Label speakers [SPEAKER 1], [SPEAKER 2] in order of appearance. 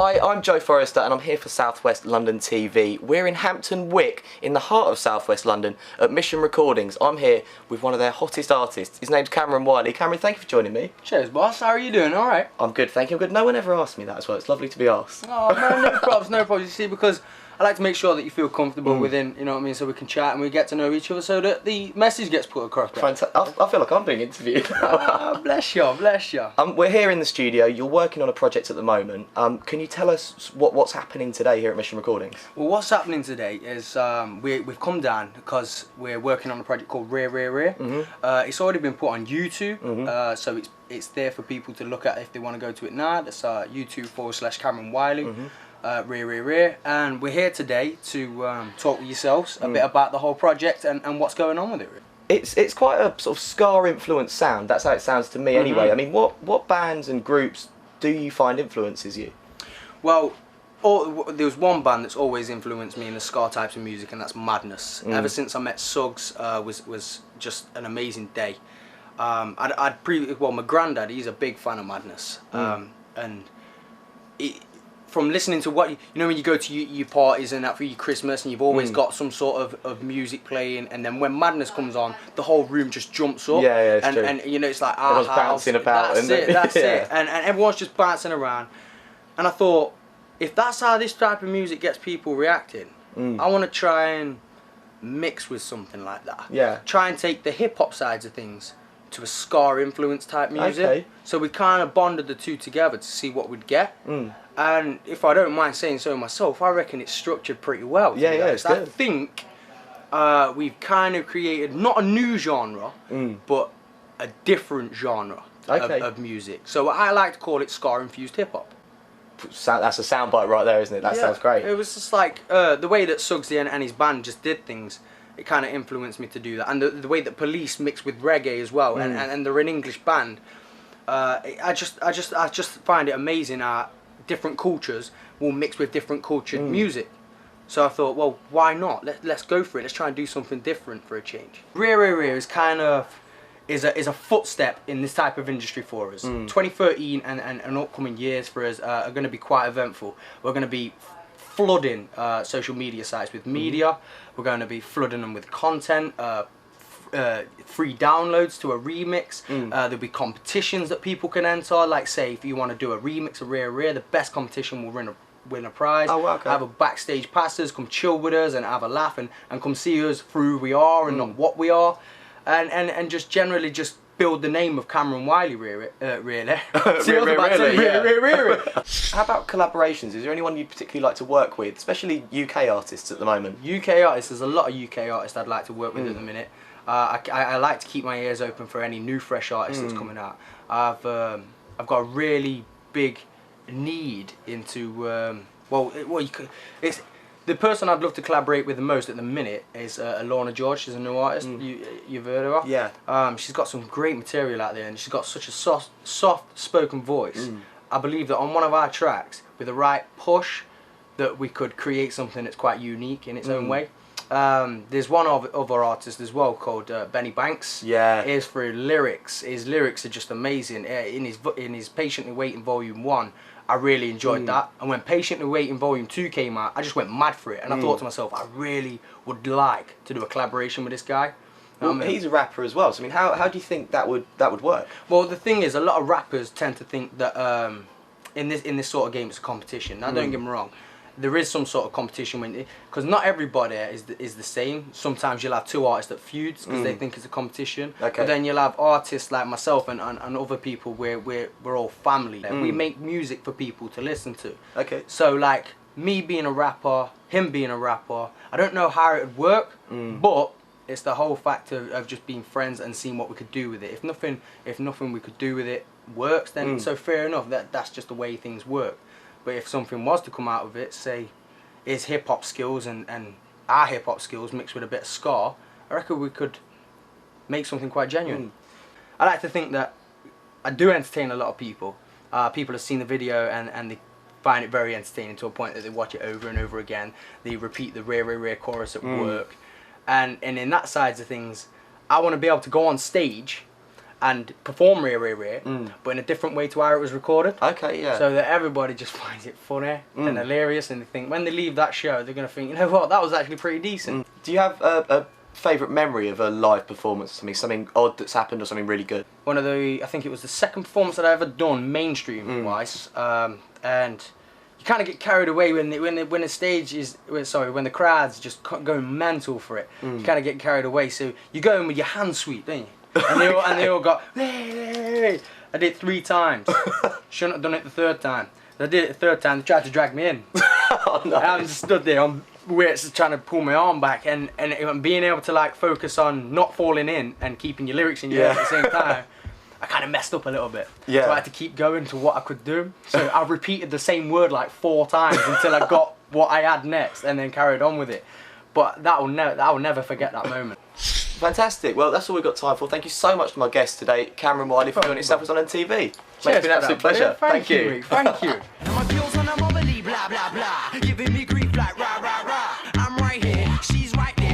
[SPEAKER 1] Hi, I'm Joe Forrester and I'm here for South West London TV. We're in Hampton Wick, in the heart of South West London, at Mission Recordings. I'm here with one of their hottest artists. His name's Cameron Whiley. Cameron, thank you for joining me.
[SPEAKER 2] Cheers, boss. How are you doing? All right.
[SPEAKER 1] I'm good, thank you. I'm good. No one ever asked me that as well. It's lovely to be asked.
[SPEAKER 2] Oh, man, no problems, no problems. You see, because I like to make sure that you feel comfortable within, you know what I mean, so we can chat and we get to know each other so that the message gets put across.
[SPEAKER 1] Fantastic. I feel like I'm being interviewed.
[SPEAKER 2] Oh, bless you, bless you.
[SPEAKER 1] We're here in the studio. You're working on a project at the moment. Can you tell us what's happening today here at Mission Recordings?
[SPEAKER 2] Well, what's happening today is we've come down because we're working on a project called Reh Reh Reh. It's already been put on YouTube, so it's there for people to look at if they want to go to it now. That's YouTube/Cameron Whiley. Reh Reh Reh, and we're here today to talk with yourselves a bit about the whole project and what's going on with it.
[SPEAKER 1] It's quite a sort of ska influenced sound. That's how it sounds to me anyway. I mean, what bands and groups do you find influences you?
[SPEAKER 2] Well, there was one band that's always influenced me in the ska types of music, and that's Madness. Ever since I met Suggs, was just an amazing day. My granddad, he's a big fan of Madness, and from listening to what you know when you go to your parties and that for your Christmas, and you've always got some sort of music playing, and then when Madness comes on, the whole room just jumps up.
[SPEAKER 1] Yeah, it's true.
[SPEAKER 2] And you know, it's like
[SPEAKER 1] everyone's bouncing about.
[SPEAKER 2] That's it. And everyone's just bouncing around. And I thought, if that's how this type of music gets people reacting, I want to try and mix with something like that.
[SPEAKER 1] Yeah.
[SPEAKER 2] Try and take the hip hop sides of things to a ska influence type music.
[SPEAKER 1] Okay.
[SPEAKER 2] So we kind of bonded the two together to see what we'd get. And if I don't mind saying so myself, I reckon it's structured pretty well.
[SPEAKER 1] Yeah, it's good.
[SPEAKER 2] I think we've kind of created not a new genre, but a different genre of music. So I like to call it ska-infused hip-hop.
[SPEAKER 1] That's a soundbite right there, isn't it? That sounds great.
[SPEAKER 2] It was just like the way that Suggs and his band just did things. It kind of influenced me to do that, and the way that Police mixed with reggae as well, and they're an English band. I just find it amazing how different cultures will mix with different cultured music. So I thought, well, why not? Let's go for it. Let's try and do something different for a change. Reh Reh Reh is kind of is a footstep in this type of industry for us. 2013 and upcoming years for us are going to be quite eventful. We're going to be flooding social media sites with media. We're going to be flooding them with content, free downloads to a remix. There'll be competitions that people can enter. Like, say, if you want to do a remix of Reh Reh, the best competition will win a prize.
[SPEAKER 1] Oh, wow, okay.
[SPEAKER 2] Have a backstage passes, come chill with us and have a laugh and come see us for who we are and not what we are, and just generally just build the name of Cameron Whiley, really.
[SPEAKER 1] How about collaborations? Is there anyone you'd particularly like to work with, especially UK artists at the moment?
[SPEAKER 2] UK artists, there's a lot of UK artists I'd like to work with at the minute. I like to keep my ears open for any new fresh artists that's coming out. I've got a really big need into it's the person I'd love to collaborate with the most at the minute is Lorna George. She's a new artist. You've heard of her?
[SPEAKER 1] Yeah.
[SPEAKER 2] She's got some great material out there, and she's got such a soft spoken voice. I believe that on one of our tracks, with the right push, that we could create something that's quite unique in its own way. There's one other artist as well called Benny Banks.
[SPEAKER 1] Yeah.
[SPEAKER 2] Is for lyrics. His lyrics are just amazing. In his Patiently Waiting Volume 1, I really enjoyed that. And when Patiently Waiting Volume 2 came out, I just went mad for it. And I thought to myself, I really would like to do a collaboration with this guy.
[SPEAKER 1] Well, he's a rapper as well. So I mean, how do you think that would work?
[SPEAKER 2] Well, the thing is, a lot of rappers tend to think that in this sort of game it's a competition. Now, don't get me wrong. There is some sort of competition because not everybody is the same. Sometimes you'll have two artists that feuds because they think it's a competition.
[SPEAKER 1] Okay.
[SPEAKER 2] But then you'll have artists like myself and other people where we're all family. We make music for people to listen to.
[SPEAKER 1] Okay.
[SPEAKER 2] So like me being a rapper, him being a rapper, I don't know how it would work, but it's the whole fact of just being friends and seeing what we could do with it. If nothing we could do with it works, then so fair enough. That's just the way things work. But if something was to come out of it, say, is hip-hop skills and our hip-hop skills mixed with a bit of ska, I reckon we could make something quite genuine. I like to think that I do entertain a lot of people. People have seen the video and they find it very entertaining to a point that they watch it over and over again. They repeat the Reh Reh Reh chorus at work. And in that side of things, I want to be able to go on stage and perform Reh Reh Reh, but in a different way to how it was recorded.
[SPEAKER 1] Okay, yeah.
[SPEAKER 2] So that everybody just finds it funny and hilarious, and they think when they leave that show, they're gonna think, you know what, that was actually pretty decent.
[SPEAKER 1] Do you have a favourite memory of a live performance? Something odd that's happened or something really good?
[SPEAKER 2] One of the, I think it was the second performance that I ever done mainstream wise, and you kind of get carried away when the stage is, when the crowd's just going mental for it. You kind of get carried away, so you go in with your hand sweep, don't you? And they all got, hey. I did it 3 times. Shouldn't have done it the 3rd time. I did it the 3rd time. They tried to drag me in.
[SPEAKER 1] Oh, nice.
[SPEAKER 2] And I'm just stood there on weights trying to pull my arm back, and being able to like focus on not falling in and keeping your lyrics in your head at the same time. I kind of messed up a little bit. Yeah. So I had to keep going to what I could do. So I repeated the same word like 4 times until I got what I had next, and then carried on with it. But I will never forget that moment.
[SPEAKER 1] Fantastic. Well, that's all we've got time for. Thank you so much to my guest today, Cameron Whiley, for joining yourself on TV. Mate, it's been an absolute pleasure.
[SPEAKER 2] Thank you. Rick. Thank you.
[SPEAKER 3] My girls on a bubbly, blah blah blah, giving me grief like rah rah rah. I'm right here, she's right there.